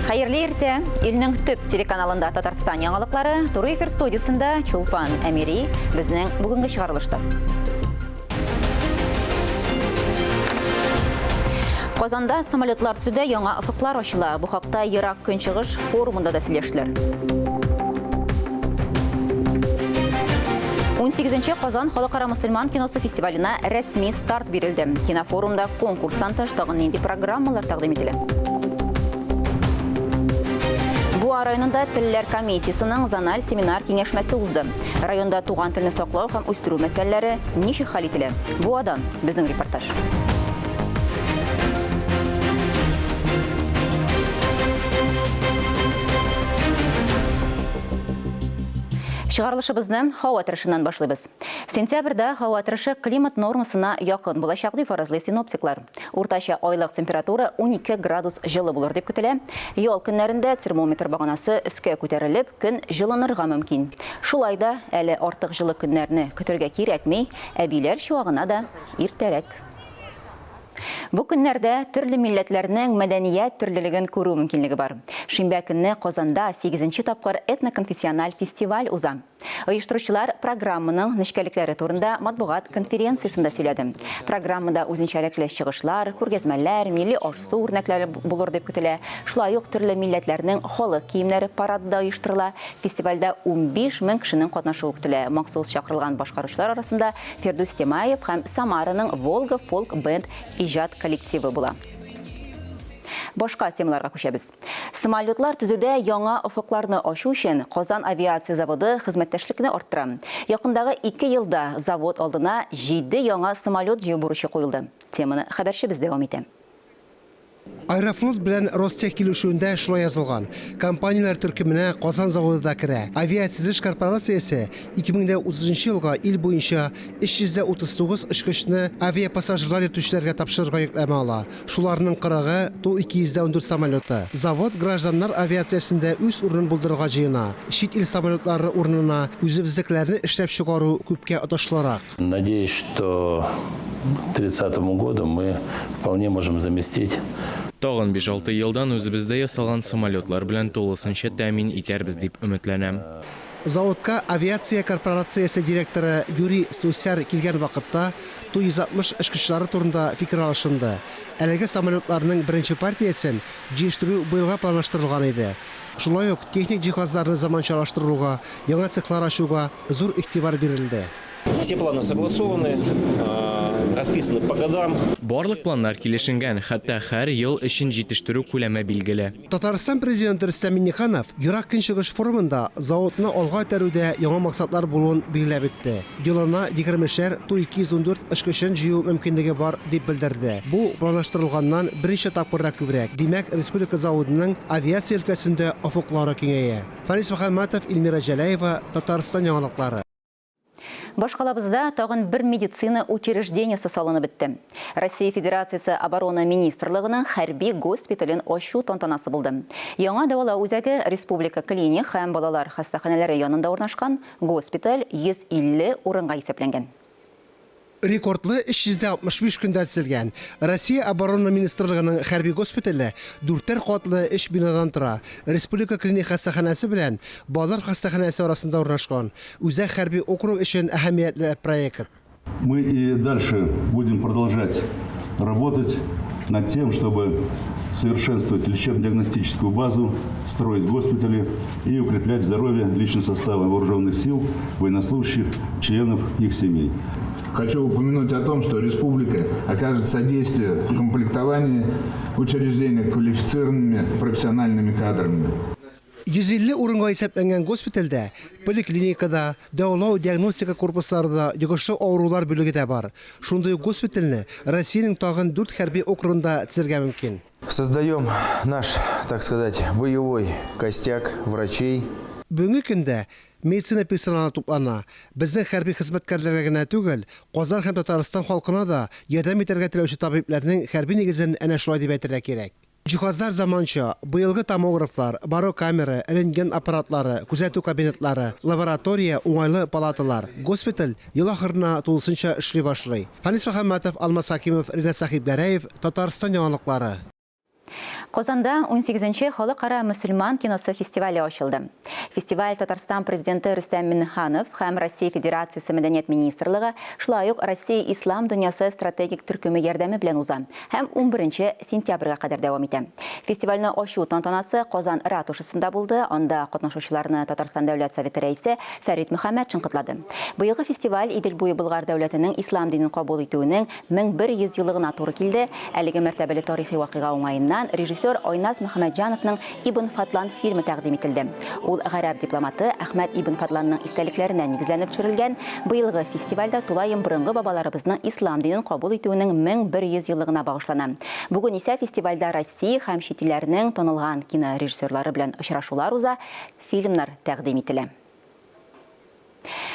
Hayırlı erте, ilning tüp telekanalında Tatarstan yanılıkları, Turu Efir Studiyasında Çulpan Emiri bizning bugungi çıkarılıştı. Qozonda samolyotlar tüzüde yana ufuklar aşıla. Bu haqda Irak Künçiğiş forumunda da söyleştiler. 18. Qozon Xalqaro Musulmon kinosi festivalina resmi start berildi. Kinoforumda konkursdan tashqari indi programmalar taqdim etildi. Bu rayonunda Tiller Komissiyasının zanal seminar kengashmasi uzdi. Rayonda tuğan tilini saqlaw ham o'stiruv masalalari nechuk hal etildi? Bu adan bizning reportaj. Шығарылышыбызны хауа тырышынан башлайбыз. Сентябрда хауа тырышы климат нормасына якын булачак дип фаразлый синоптиклар. Уртача айлык температура 12 градус жылы булыр дип көтелә. Ял көннәрендә термометр баганасы өскә күтәрелеп, көн жылынырга мөмкин. Шулай да әле артык жылы көннәрне көтәргә кирәкми, әбиләр чуагына да иртәрәк. Bu günlerde türlü milletlerinin medeniyet türlülüğün koru mümkünlüğü var. Şinbə günü Qozonda 8. tapqır etnokonfessional festival uzam. Uyuşturucular programının nişkelikleri turunda matbuat konferensiyasında söyledi. Programmada uzunçalıklı çıkışlar, kurgezmeler, milli aşsu örnekleri bulur deyip kütüle. Şulay yok türlü milletlerinin halık kiyimleri paradda uyuşturula. Festivalda 15 min kişinin katnaşığı kütüle. Maksus çakırılgan başkarışlar arasında Firdus Temayev hem Samara'nın Volga Folk Band ijat kollektivi bula. Başka temalarga köşebiz. Samolyotlar tüzüde yana ufuklarını aşu üçün Qozon aviasiya zavodu xizmətdaşlığını arttıra. Yakındağı 2 yılda zavod aldına 7 yana samolyot jiburuşu koyuldu. Temini haberşi devam edelim. Aeroflot bilen Rostech kilişüğünde şula yazılgan. Kompaniyalar türkümüne Qozon zavodu da kire. Aviatsiz korporatsiyası 2030 yılga il boyunca 339 ışkışını avia pasajirlar yetişlerine tapşırırga yükleme ala. Şularının kırığı to 214 samolyotu. Zavod grajdanlar aviatsiyasında üst ürünün buldurgacığına, şit il samolyotları urnuna üzübüzlüklerini işlep çıkarı küpke ataşlarak. Надеюсь, что к 30 году мы вполне можем заместить. Tağın 5-6 yıldan özümüzde yasalgan samolyotlar bilen to'liqsincha ta'min etarbiz deb umidlanam. Zavodka aviasiya korporatsiyasi direktori Yuriy Susyar kelgan vaqtda 160 ishqishlari turunda fikr alışındı. Әлеге samolyotlarning birinchi partiyasin jeshtiruv buyilga planlashtirilgan edi. Shulay uq texnik jihozlarni zamonaviylashtiruga, yangi sexlar açuga zo'r e'tibor berildi. Все планы согласованы, расписаны по годам. Барлык планнар килешенгән, хәтта һәр ел өчен җитештерү күләме билгеле. Tataristan prezidenti Rüstem Minnixanov Irak Künçiğiş forumunda zavodni olga itәрүдә яңа максатлар булуын билгеләп үтте. Елына 20-шәр 214 эшкечен җыю мөмкинлеге бар дип белдерде. Бу планлаштырылганнан беренче тапкырда күбрәк. Димәк, республика заводының авиация өлкәсендә офыклары киңәя. Фарис Мөхәммәтов, Илмира Җәләева, Татарстан яңалыклары. Башкалабызда тагын bir медицина учреждениесі салынып бітті. Россия Федерациясы оборона министрлыгының хәрби госпитален ачу тантанасы булды. Яңа дәвалау үзәге республика клиник һәм балалар хастаханәләре янында урнашкан госпиталь 150 урынга исәпләнгән. Rekordlı 365 gündə düzəlgən Россия оборона министрлыгының хәрби госпитале 4 qatlы 3 binadan tora. Respublika klinik xəstəxanəsi bilən балалар xəstəxanəsi arasında урнашкан үзәк хәрби округ өчен әһәмиятле проект. Мы и дальше будем продолжать работать над тем, чтобы совершенствовать лечебно-диагностическую базу, строить госпитали и укреплять здоровье личного состава вооруженных сил, военнослужащих, членов их семей. Хочу упомянуть о том, что республика окажет содействие в комплектовании учреждений квалифицированными профессиональными кадрами. 150 урынга исәпләнгән госпитальдә, поликлиникада, дәвалау диагностика корпусларында йогышы авырулар бүлеге дә бар. Шундый госпитальне Россиянең тагын 4 хәрби округында төзергә мөмкин. Создаем наш, так сказать, боевой костяк врачей. Бүгенге көндә медицина персоналы туплана. Безнең хәрби хезмәткәрләргә генә түгел, Казан һәм Татарстан халкына да ярдәм итәргә теләүче табибларның хәрби нигезен әнә шулай дип әйтергә кирәк. Cihazlar zamança, быелгы томографлар, барокамера, рентген аппаратлары, күзәтү кабинетлары, лаборатория, уңайлы палаталар, госпиталь ел ахырына тулысынча эшли башлый. Фанис Мөхәммәтов, Алмаз Хакимов, Ринат Сахибгәрәев, Татарстан яңалыклары. Qozanda 18-нче Халыкара мөселман киносы фестивале ачылды. Фестиваль Татарстан президенты Рустам Минниханов һәм Россия Федерациясе мәдәният министрлыгы, шулай ук Россия Ислам дөньясы стратегик төркеме ярдәме белән уза һәм 11 сентябрьгә кадәр дәвам итә. Фестивальне ачу тантанасы Казан ратушасында булды. Анда катнашучыларны Татарстан дәүләт советы рәисе Фәрит Мөхәммәд чынкытлады. Быелгы фестиваль Идел буе Болгар дәүләтенең ислам динен кабул итүенең 1100 еллыгына туры килде. Әлеге мәртәбәле тарихи вакыйга уңаеннан режиссер Айназ Мөхәммәтҗановның Ибн Фатлан фильмы тәкъдим ителде. Ул гарәп дипломаты Әхмәт Ибн Фатланның истәлекләренә нигезләнеп төшерелгән. Быелгы фестивальдә тулаем борынгы бабаларыбызның ислам динен кабул итүенең 1100 еллыгына багышлана. Бүген исә фестивальдә Россия һәм чит илләрнең танылган кинорежиссерлары белән очрашулар уза, фильмнар тәкъдим ителә.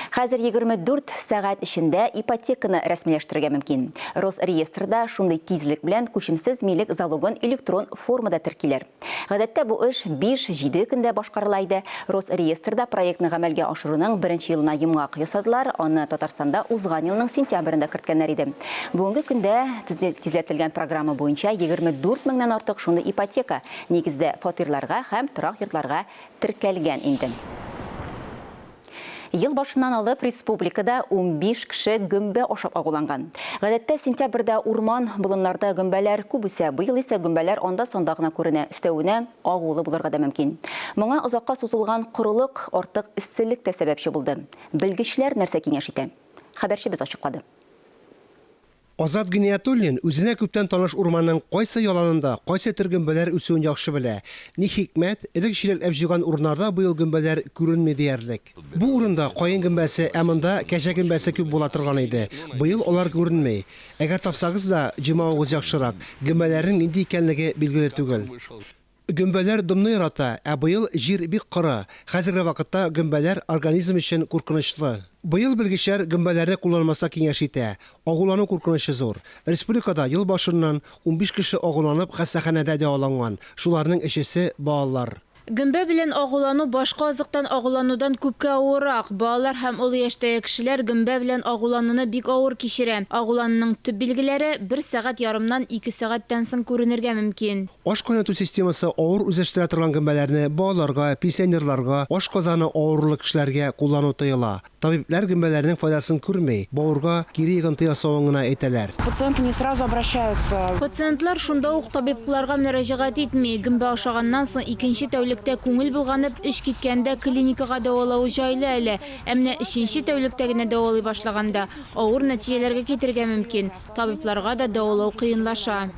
Хәзер 24 сәгать эчендә ипотеканы рәсмиләштерергә мөмкин. Росреестрда шундый тизлек белән күчемсез милек залогын электрон формада теркиләр. Гадәттә бу эш 5-7 көндә башкарыла иде. Росреестрда проектны гамәлгә ашыруның 1нче елына йомгак ясадылар. Аны Татарстанда узган елның сентябрендә керткәннәр иде. Бүгенге көндә тизләтелгән программа буенча 24 меңнән артык шундый ипотека нигездә фатирларга һәм торак йортларга теркәлгән инде. Ел башыннан алып республикада 15 кеше гөмбә ашап агуланган. Гадәттә сентябрьдә урман болыннарда гөмбәләр күп үсә, быел исә гөмбәләр анда-сонда гына күренә, өстәвенә агулы булырга да мөмкин. Моңа озакка сузылган корылык, артык эсселек тә сәбәпче булды. Белгечләр нәрсә киңәш итә? Хәбәрчебез ачыклады. Азат Гиниятуллин үзенә күптән таныш урманның кайсы яланында, кайсы төр гөмбәләр үсүен яхшы белә. Ни хикмәт, элек җиләкләп җыйган урыннарда быел гөмбәләр күренми диярлек. Бу урында каен гөмбәсе, ә монда кәҗә гөмбәсе күп була торган иде. Быел алар күренми. Әгәр тапсагыз да, җимавыгыз яхшырак. Гөмбәләрнең нинди икәнлеге билгеле түгел. Гөмбәләр дымны ярата, ә быел җир бик коры. Хәзерге вакытта гөмбәләр организм өчен куркынычлы. Быел белгечләр гөмбәләрне кулланмаса киңәш итә. Агулану куркынычы зур. Республикада ел башыннан 15 кеше агуланып хастаханәдә дәваланган. Шуларның өчесе балалар. Гөмбә белән агулану башка азыктан агуланудан күпкә авыррак. Балалар һәм олы яшьтәге кешеләр гөмбә белән агулануны бик авыр кичерә. Агулануның төп билгеләре 1 сәгать ярымнан 2 сәгатьтән соң күренергә мөмкин. Аш кайнату системасы авыр үзләштерә торган гөмбәләрне балаларга, пенсионерларга, ашказаны авырлык кешеләргә куллану тыела. Табиблар гөмбәләрнең файдасын күрмәй, бавырга кире йогынты ясавын гына әйтәләр. Пациенты не сразу обращаются. Пациентлар шунда ук табибларга мөрәҗәгать итми. Гөмбә ашаганнан соң 2нче тәүлектә күңел булганып, эш киткәндә клиникага дәвалау җайлы әле. Әмма 3нче тәүлектә генә дәвалый башлаганда авыр нәтиҗәләргә китергә мөмкин. Табибларга да дәвалау кыенлаша.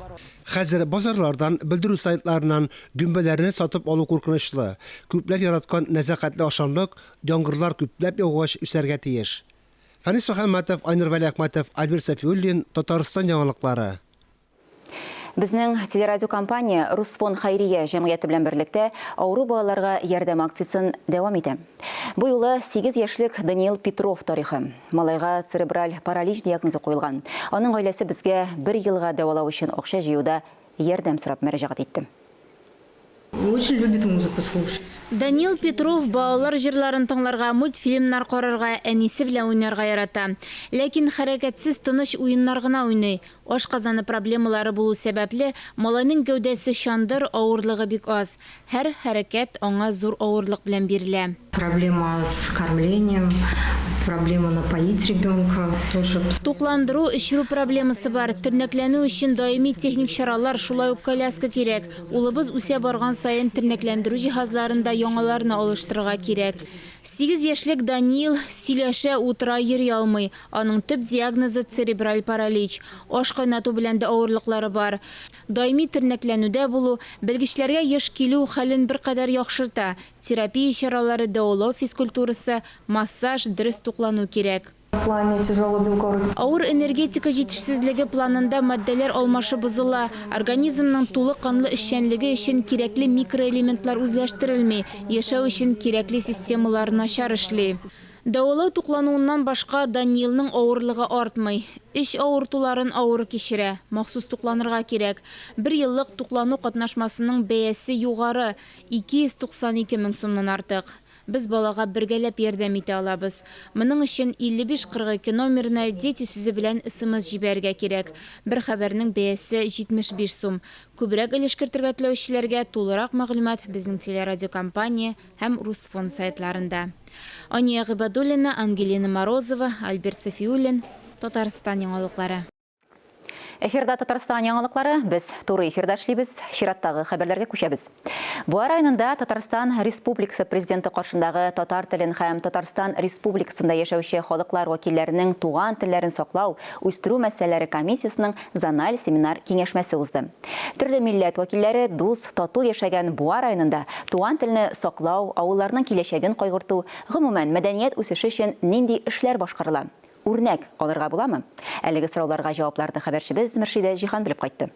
Хәзер базарлардан, белдерү сайтларынан гөмбәләрне сатып алу куркынычлы. Күпләр яраткан нәзакәтле ашамлык, яңгырлар күпләп яугач үсәргә тиеш. Фәнис Мөхәммәтов, Айнур Вәлиәхмәтов, Альберт Сафиуллин, Татарстан яңалыклары. Безнең телерадиокомпания Русфон Хайрия җәмгыяте белән берлектә авыру балаларга ярдәм акциясын дәвам итә. Бу юлы 8 яшьлек Даниил Петров тарихы. Малайга церебраль паралич диагнозы куелган. Аның гаиләсе безгә 1 елга дәвалау өчен акча җыюда ярдәм сорап мөрәҗәгать итте. Очень любит музыку слушать. Даниил Петров балалар җырларын тыңларга, мультфильмнар карарга, әнисе белән уйнарга ярата. Ләкин хәрәкәтсез тыныч уеннар гына уйный. Ашказаны проблемалары булу сәбәпле малайның гәүдәсе шандыр, авырлыгы бик аз. Һәр хәрәкәт аңа зур авырлык белән бирелә. Проблема с кормлением, проблема напоить ребенка тоже. Тукландыру, эчерү проблемасы бар. Тернәкләнү өчен даими техник чаралар, шулай ук коляска кирәк. Улыбыз үсә барган сайын тернәкләндерү җиһазларында яңаларны алыштырырга кирәк. 8 яшьлек Даниил сөйләшә, утыра, йөри алмый. Аның төп диагнозы церебраль паралич. Аш кайнату белән дә авырлыклары бар. Даими тернәкләнүдә булу белгечләргә еш килү хәлен беркадәр яхшырта. Терапия чаралары, дәвалау физкультурасы, массаж, дөрес туклану кирәк. В плане тяжелобелковых. Авыр энергетика җитешсезлеге планында матдәләр алмашы бозыла. Организмның тулы канлы эшчәнлеге өчен кирәкле микроэлементлар үзләштерелми. Яшәү өчен кирәкле системалар начар эшли. Дәвалау туклануыннан башка Даниилның авырлыгы артмый. Эш авыртуларын авыр кичерә. Махсус тукланырга кирәк. 1 еллык туклану катнашмасының бәясе югары, 292 мең сумнан артык. Біз балаға бергәләп ярдәм итә алабыз. Моның өчен 5542 номерына дети сүзе белән ысымыз җибәргә кирәк. Бер хәбәрнең бәясе 75 сум. Күбрәк өлеш кертергә теләүчеләргә тулырак мәгълүмат безнең телерадиокомпания һәм Русфонд сайтларында. Ания Гыйбадуллина, Ангелина Морозова, Альберт Сафиуллин, Татарстан яңалыклары. Эфирда Татарстан яңалыклары, без туры эфирда эшлибез, чираттагы хәбәрләргә күчәбез. Буа районында Татарстан Республикасы президенты каршындагы татар телен һәм Татарстан Республикасында яшәүче халыклар вәкилләренең туган телләрен саклау, үстерү мәсьәләләре комиссиясының зональ семинар киңәшмәсе узды. Төрле милләт вәкилләре дус, тату яшәгән Буа районында туган телне саклау, авылларның киләчәген кайгырту, гомумән мәдәният үсеше өчен нинди эшләр башкарыла? Үрнәк алырга буламы? Әлеге сорауларга җавапларды хәбәрчебез Мөршидә Җихан белеп кайтты.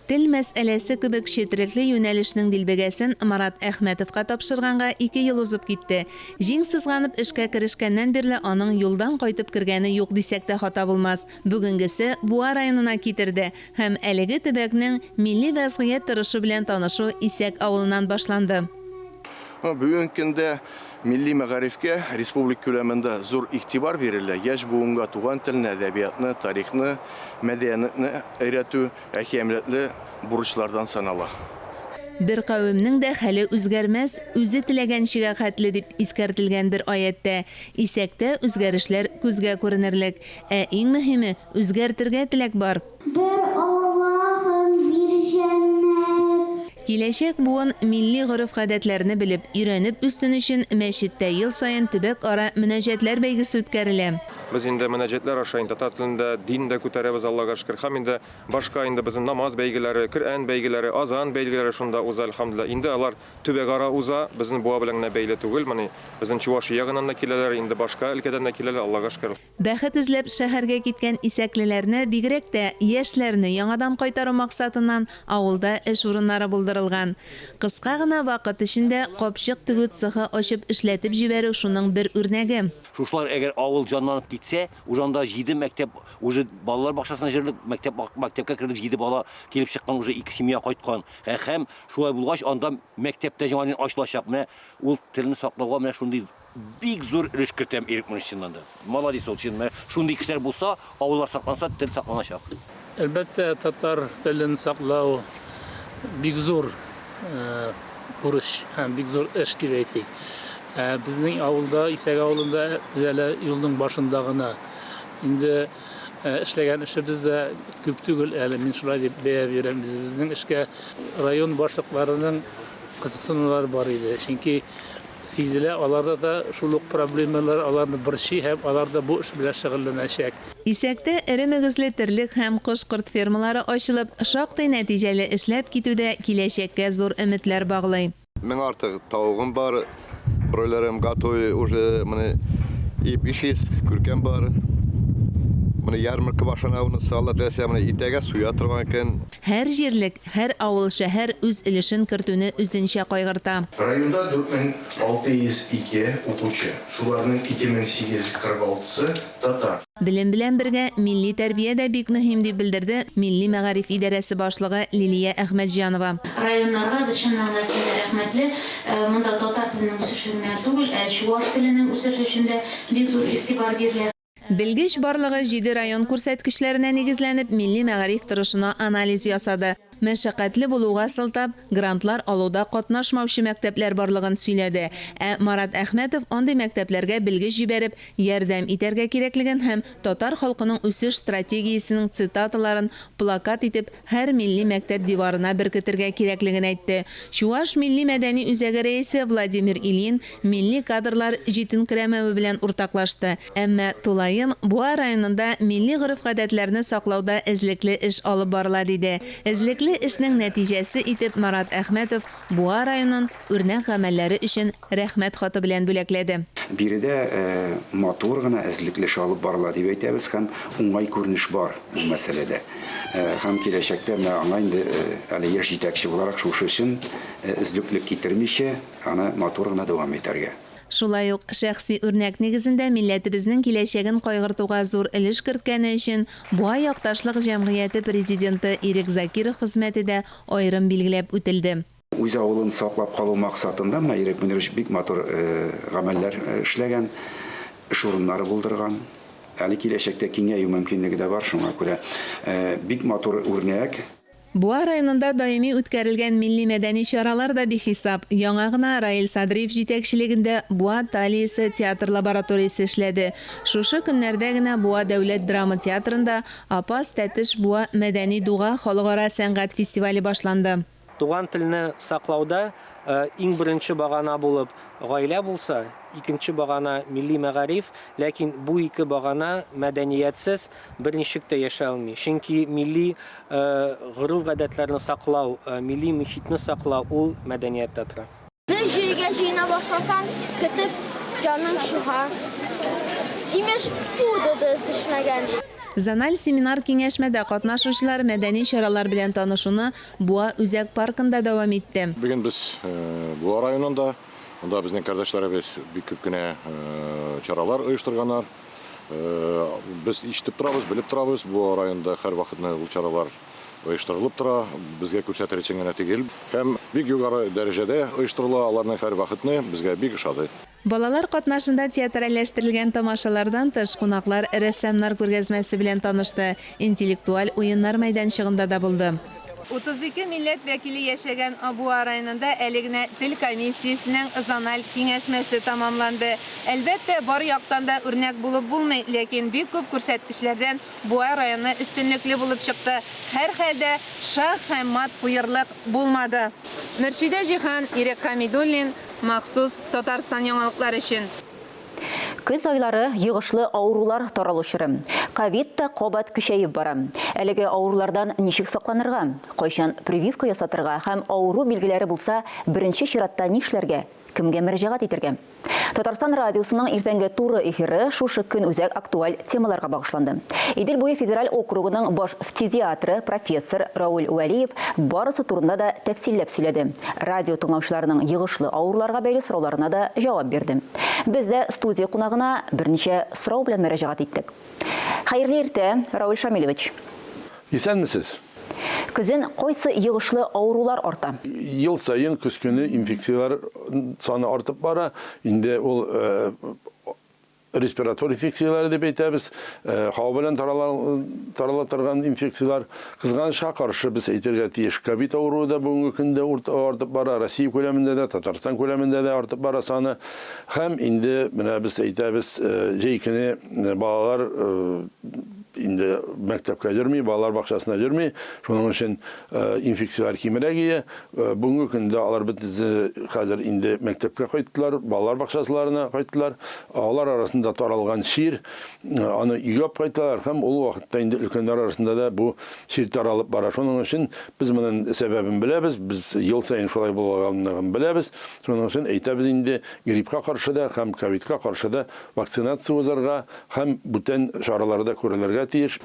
Тел мәсьәләсе кебек четерекле юнәлешнең дилбегәсен Марат Әхмәтовка тапшырганга 2 ел узып китте. Җиң сызганып эшкә керешкәннән бирле аның юлдан кайтып кергәне юк дисәк тә хата булмас. Бүгенгесе Буа районына китерде һәм әлеге төбәкнең милли вәзгыять торышы белән танышу Исәк авылыннан башланды. Бүгенге көндә милли мәгарифкә республик күләмендә зур игътибар бирелә. Яшь буынга туган телне, әдәбиятны, тарихны, мәдәниятне өйрәтү әһәмиятле бурычлардан санала. Бер кавемнең дә хәле үзгәрмәс, үзе теләгәнчегә хәтле дип искәртелгән бер аятта. Исәктә үзгәрешләр күзгә күренерлек, ә иң мөһиме үзгәртергә теләк бар. Киләчәк буын милли гореф-гадәтләрне белеп, өйрәнеп үстен өчен мәчеттә ел саен төбәк ара мөнәҗәтләр бәйгесе үткәрелә. Biz инде мөнәҗәтләр аша инде татар телендә дин дә күтәрәбез, Аллага шөкер. Һәм инде башка инде безнең намаз бәйгеләре, Коръән бәйгеләре, азан бәйгеләре шунда уза, әлхәмдүлиллаһ. Инде алар төбәк ара уза, безнең Буа белән генә бәйле түгел. Менә безнең Чувашия ягыннан да киләләр, инде башка өлкәдән дә киләләр, Аллага шөкер. Бәхет эзләп шәһәргә киткән исәклеләрне, бигрәк тә яшьләрне яңадан кайтару максатыннан авылда эш урыннары булдырылган. Кыска гына вакыт эчендә капчык тегү цехы ачып эшләтеп җибәрү шуның бер үрнәге. Шушлар әгәр авыл җанланып китсә, ужанда 7 мәктәп, уже балалар бакчасына җирлек мәктәпкә кердек, 7 бала килеп чыккан, уже 2 семья кайткан. Һәм шулай булгач анда мәктәптә җанланып ачылачак. Менә ул телне саклауга менә шундый бик зур өлеш кертәм ирек мөнчиннән. Молодец ул өчен. Шундый кешеләр булса, авыллар сакланса, тел сакланачак. Әлбәттә, татар телен саклау бик зур бурыч һәм бик зур эш дип әйтик. Безнең авылда, Исәк авылында без әле юлның башында гына. Инде эшләгән эшебез дә күп түгел, әле мин шулай дип бәяп йөрәм. Безнең эшкә район башлыкларының кызыксынулары бар иде. Чөнки сизелә, аларда да шул ук проблемалар аларны борчый һәм алар да бу эш белән шөгыльләнәчәк. Исәктә эре мөгезле терлек һәм кош-корт фермалары ачылып, шактый нәтиҗәле эшләп китүдә киләчәккә зур өметләр баглый. Мен артык тавыгым бар, бройлерым готовы уже, менә ипишис күркәм бар. Менә ярмарка башлана, салат дәсә, менә итәгә суя торган икән. Һәр җирлек, һәр авыл шәһәр үз өлешен кертүне үзенчә кайгырта. Районда 4602 укучы, шуларның 2846-сы татар. Белем белән бергә милли тәрбия дә бик мөһим дип белдерде Милли мәгариф идарәсе башлыгы Лилия Әхмәтҗанова. Районнарга без чыннан да рәхмәтле. Монда татар теленең үсешенә түгел, чуаш теленең үсеше өчен дә бик зур игътибар бирелә. Белгеч барлыгы 7 район күрсәткечләренә нигезләнеп, милли мәгариф торышына анализ ясады. Мәшәкатьле булуга сылтап, грантлар алуда катнашмаучы мәктәпләр барлыгын сөйләде. Марат Әхмәтов андый мәктәпләргә белгеч җибәреп, ярдәм итәргә кирәклеген һәм татар халкының үсеш стратегиясенең цитаталарын плакат итеп һәр милли мәктәп диварына беркетергә кирәклеген әйтте. Чуаш милли мәдәни үзәге рәисе Владимир Ильин милли кадрлар җитенкерәмәве белән уртаклашты. Әмма тулаем Буа районында милли гореф-гадәтләрне саклауда эзлекле эш алып барыла диде. Эзлекле эшнең нәтиҗәсе итеп Марат Әхмәтов Буа районын үрнәк гамәлләре өчен рәхмәт хаты белән бүләкләде. Биредә матур гына эзлекле эш алып барыла дип әйтәбез һәм уңай күренеш бар бу мәсьәләдә. Һәм киләчәктә аңа инде әле яшь җитәкче буларак шушы өчен эзлеклек китермичә, аны матур гына дәвам итәргә. Шулай ук шәхси үрнәк нигезендә милләтебезнең киләчәген кайгыртуга зур өлеш керткәне өчен Буа якташлык җәмгыяте президенты Ирек Закиров хезмәте дә аерым билгеләп үтелде. Үз авылын саклап калу максатында менә Ирек Мөнирович бик матур гамәлләр эшләгән, эш урыннары булдырган. Әле киләчәктә киңәю мөмкинлеге дә бар, шуңа күрә бик матур үрнәк. Буа районында даими үткәрелгән милли мәдәни чаралар да бихисап. Яңа гына Раил Садриев җитәкчелегендә Буа Талиясе театр лабораториясе эшләде. Шушы көннәрдә генә Буа дәүләт драма театрында Апас Тәтеш Буа мәдәни дуга халыкара сәнгать фестивале башланды. Туган телне саклауда иң беренче багана булып гаилә булса, икенче багана милли мәгариф, ләкин бу ике багана мәдәниятсез берничек тә яшәй алмый. Чөнки милли гореф-гадәтләрне саклау, милли мөхитне саклау ул мәдәнияттә тора. Bir җиргә җыена башласаң, көтеп җаның шуга. Имеш фуда да төшмәгән. Заналь семинар киңәшмәдә катнашучылар мәдәни чаралар белән танышуны Буа Үзәк паркында дәвам итте. Бүген без Буа районында, онда безнең кардәшләребез бик күп кенә чаралар оештырганнар. Без ишетеп торабыз, белеп торабыз, Буа районында һәр вакытны ул чаралар оештырылып тора, безгә күрсәтер өчен генә түгел. Һәм бик югары дәрәҗәдә оештырыла, аларның һәр вакытны безгә бик ошады. Балалар катнашында театральләштерелгән тамашалардан тыш кунаклар рәссамнар күргәзмәсе белән танышты. Интеллектуаль уеннар мәйданчыгында да булды. 32 милләт вәкиле яшәгән Буа районында әле генә тел комиссиясенең Заналь киңәшмәсе тамамланды. Әлбәттә, бар яктан да үрнәк булып булмый, ләкин бик күп күрсәткечләрдән Буа районы өстенлекле булып чыкты. Һәр хәлдә шах һәм мат куерлык булмады. Мөршидә Җиһан, Ирек Хамидуллин, махсус Татарстан яңалыклары өчен. Көз айлары йыгышлы авырулар таралышыры. Ковид та кабат көчәеп бара. Әлеге авырулардан ничек сакланырга? Кайчан прививка ясатырга һәм авыру билгеләре булса, беренче чиратта нишләргә? Кемгә мөрәҗәгать итәргә? Татарстан радиосының иртәнге туры эфиры шушы көн үзәк актуаль темаларга багышланды. Идел буе федераль округының баш фтизиатры профессор Рауль Вәлиев барысы турында да тәфсилләп сөйләде. Радио тыңлаучыларының йыгышлы авыруларга бәйле сорауларына да җавап бирде. Без дә студия кунагына берничә сорау белән мөрәҗәгать иттек. Хәерле иртә, Рауль Шамилович. Исәнмесез? Көзен кайсы йыгышлы авырулар арта? Ел сайын көз көне инфекциялар саны артып бара. Инде ул респиратор инфекциялары дип әйтәбез. Һава белән тарала торган инфекциялар кызганычка каршы без әйтергә тиеш. Ковид авыруы да бүгенге көндә артып бара. Россия күләмендә дә, Татарстан күләмендә дә артып бара саны. Һәм инде менә без әйтәбез, җәй көне балалар инде мәктәпкә йөрми, балалар бакчасына йөрми. Шуның өчен инфекциялар кимерәгие. Бүгенге көндә алар хәзер инде мәктәпкә кайттылар, балалар бакчасыларына кайттылар. Алар арасында таралган шир, аны үйгә кайттылар һәм ул вакытта инде өлкәннәр арасында да бу шир таралып бара. Шуның өчен без моның сәбәбен беләбез. Без ел сайын шулай булганлыгын беләбез. Шуның өчен әйтәбез инде гриппка каршы да һәм ковидка каршы да вакцинация узарга һәм бүтән чараларда күрелергә тиеш.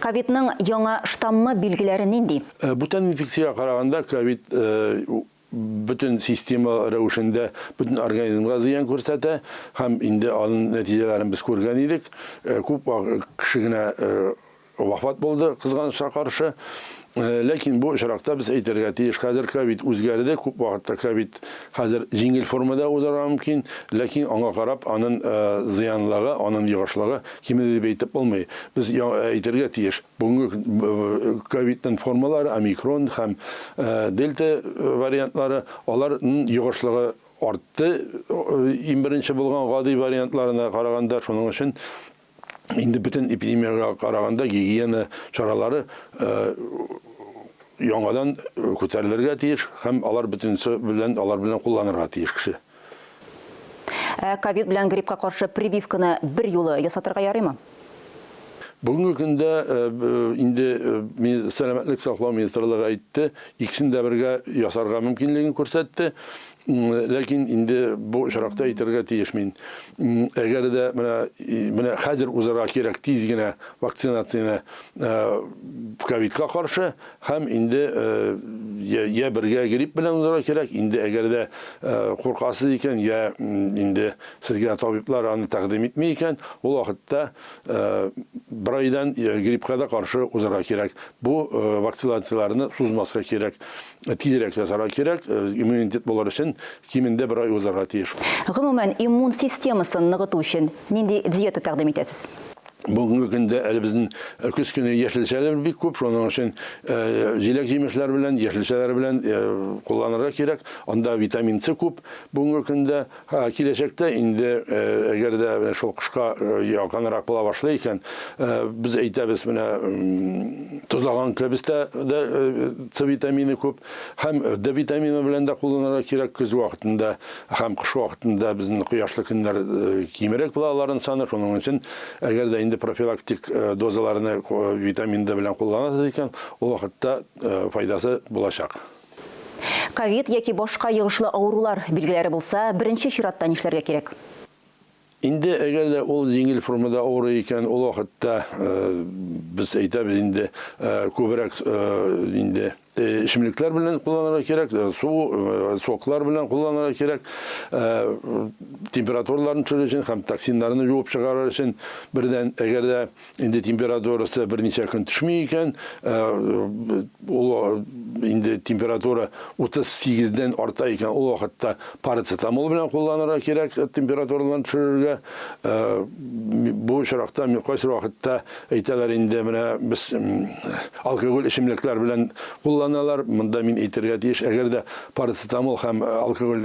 Ковидның яңа штаммы билгеләре нинди? Бүтән инфекциягә караганда ковид bütün sistema rәвешендә bütün организмга зыян күрсәтә һәм инде аның нәтиҗәләрен без күргән идек. Күп кеше генә вафат булды кызганычка каршы. Ләкин бу очракта без әйтергә тиеш, хәзер ковид үзгәрде, күп вакытта ковид хәзер җиңел формада узарга мөмкин, ләкин аңа карап аның зыянлыгы, аның йогышлыгы кимеде дип әйтеп булмый. Без әйтергә тиеш, бүгенге ковидның формалары омикрон һәм дельта вариантлары, аларның йогышлыгы артты. Иң беренче булган гади вариантларына караганда, шуның өчен инде бүтән эпидемиягә караганда гигиена чаралары яңадан күтәрелергә тиеш һәм алар бүтәнсе белән кулланырга тиеш кеше. Ковид белән гриппка каршы прививканы бер юлы ясатырга ярыймы? Бүгенге көндә инде сәламәтлек саклау министрлыгы әйтте, икесен дә бергә ясарга мөмкинлеген күрсәтте. Ләкин инде бу очракта әйтергә тиеш мин. Әгәр дә менә хәзер узарга кирәк тиз генә вакцинацияны ковидка каршы һәм инде я бергә грипп белән узарга кирәк. Инде әгәр дә куркасыз икән, я инде сезгә табиблар аны тәкъдим итми икән, ул вакытта bir aydan gripka da karşı uzara gerek. Bu vaksinasiyalarını suzmasına gerek. Tezirek yazara gerek. İmmunitet bolar için kiminde bir ay uzara tiyiş. Gumumen immun sistemaсын nıgıtу үшін нинди диета тәкъдим итәсез? Bugünkü günde bizden küs günü yeşilçeler bir küp, onun için jelek yemişler bilen, yeşilçeler bilen kullanılarak gerek. Onda vitamin C küp. Bugünkü günde kileşekte indi eğer de şu kışka yakanarak bula başlayken biz eytemiz buna tuzlagan köbiste de C vitamini küp. Hem D vitamini bilen de kullanılarak gerek kış vaktinde hem kış vaktinde bizim kıyaşlı günler kimerek bulaların sanır. Onun için eğer de indi profilaktik dozalarını vitamin D bilen kullanırsa iken o vakitte faydası bulaşak. Ковид яки башка йогышлы авырулар билгеләре булса, беренче чиратта нишләргә кирәк? Indi eğer de o yengil formada ağrı iken o vakitte biz eytemiz indi köbürek indi içimlikler bilen kullanarak gerek, soğuklar bilen kullanarak gerek, temperaturların çözü için hem toksinlerini yuvup çıkarır için birden eğer de indi temperatürası bir neçe gün düşmeyken o indi temperatürü 38'den artayken o vakitte paracetamol bilen kullanarak gerek temperaturların çözüge bu şarakta mükayser vakitte eyteler indi biz alkol içimlikler bilen kullanırlar. Bunda min eğitirge deyiş. Eğer de paracetamol hem alkol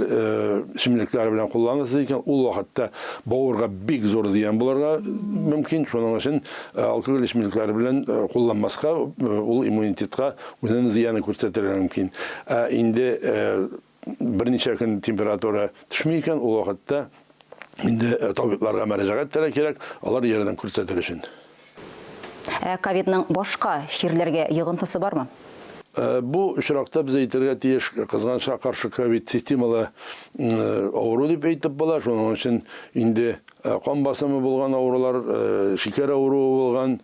içimlikler bilen kullanılırsa iken o vakitte bağırga big zor ziyan bularga mümkün. Şunun için alkol içimlikler bilen kullanmaska o immunitetka uzun ziyanı göstertir mümkün. Indi bir neçe gün temperatüre düşmeyken o vakitte indi tabiplarga müracaat etmek gerek. Alар yerden göstertir için. Ковидның башка ширләргә йогынтысы бармы? Bu uçurakta bize iterge tiyiş kızgança karşı COVID sistemalı avru deyip eytip bolar. Onun için indi kan basımı bulgan avrular, şeker avru bulgan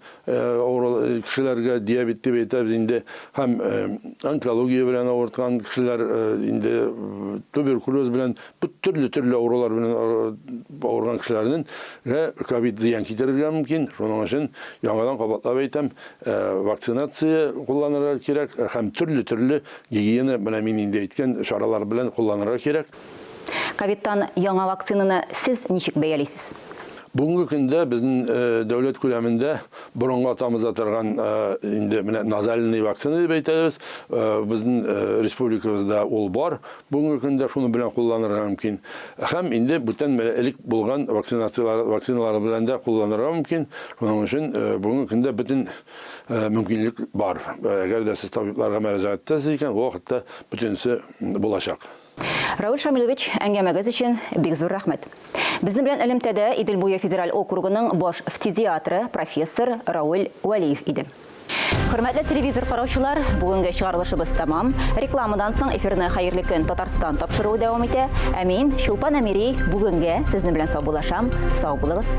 kişilerge diyabet deyip eytip indi hem onkologiya bilen avurtkan kişiler indi tüberküloz bilen bu türlü avrular bilen avurgan kişilerinin COVID ziyan kitirirge mümkün. Onun için yangadan kapatlap eytem vaksinasiya kullanarak gerek. Hem türlü gigiyene bilen indi etken şaralar bilen kullanarak gerek. Ковидтан яңа вакцинаны siz ничек бәялисез? Bugünkü günde bizim devlet kuleminde burunga atamız atırgan indi nazalini vaksini deyip eytemiz. Bizim respublikamızda ol var. Bugünkü günde şunu bilen kullanırlar mümkün. Hem indi bütün elik bulgan vaksinalar bilen de kullanırlar mümkün. Onun için bugünkü günde bütün mümkünlük var. Eğer de siz tabiplarga müracaat etseniz iken o vakitte bütünüsü bulaşak. Рауль Шамилович, әңгәмәгез өчен бик зур рәхмәт. Безнең белән элемтәдә Идел буе федераль округының баш фтизиатры профессор Рауль Вәлиев иде. Хөрмәтле телевизор караучылар, бүгенге чыгарылышыбыз тамам. Рекламадан соң эфирне хәерле көн Татарстан тапшыруы дәвам итә. Ә мин Шулпан Әмири бүгенгә сезнең белән сау булашам. Сау булыгыз.